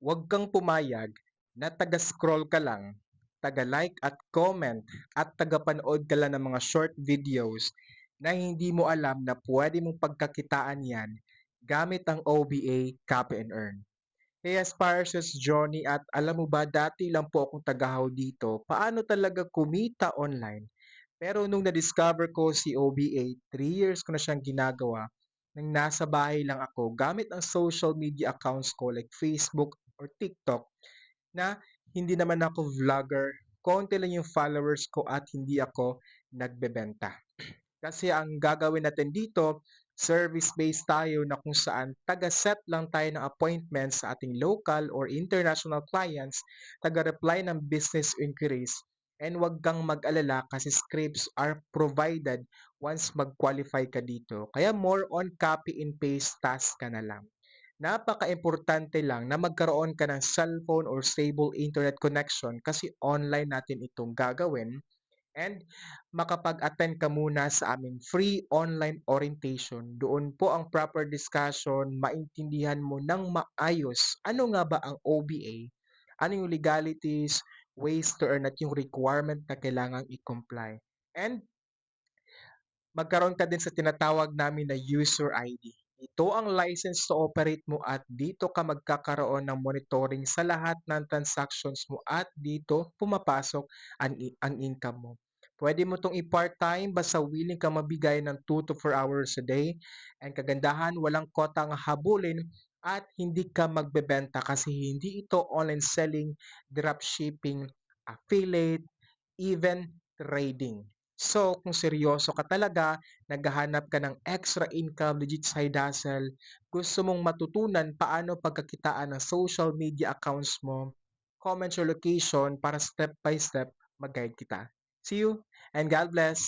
Huwag kang pumayag na taga-scroll ka lang, taga-like at comment at taga-panood ka lang ng mga short videos na hindi mo alam na pwede mong pagkakitaan yan gamit ang OBA Copy and Earn. Hey Aspirations Johnny, at alam mo ba dati lang po akong tagahaw dito paano talaga kumita online. Pero nung na-discover ko si OBA, 3 years ko na siyang ginagawa nang nasa bahay lang ako gamit ang social media accounts ko like Facebook or TikTok, na hindi naman ako vlogger, konti lang yung followers ko at hindi ako nagbebenta. Kasi ang gagawin natin dito, service-based tayo na kung saan taga-set lang tayo ng appointments sa ating local or international clients, taga-reply ng business inquiries, and wag kang mag-alala kasi scripts are provided once mag-qualify ka dito. Kaya more on copy and paste task ka na lang. Napaka-importante lang na magkaroon ka ng cellphone or stable internet connection kasi online natin itong gagawin, and makapag-attend ka muna sa aming free online orientation. Doon po ang proper discussion, maintindihan mo ng maayos ano nga ba ang OBA, ano yung legalities, ways to earn at yung requirement na kailangang i-comply. And magkaroon ka din sa tinatawag namin na user ID. Ito ang license to operate mo at dito ka magkakaroon ng monitoring sa lahat ng transactions mo at dito pumapasok ang income mo. Pwede mo itong i-part-time basta willing ka mabigay ng 2 to 4 hours a day. And kagandahan, walang kota ang habulin at hindi ka magbebenta kasi hindi ito online selling, dropshipping, affiliate, even trading. So, kung seryoso ka talaga, naghahanap ka ng extra income, legit side hustle, gusto mong matutunan paano pagkakitaan ng social media accounts mo, comment your location para step by step mag-guide kita. See you and God bless!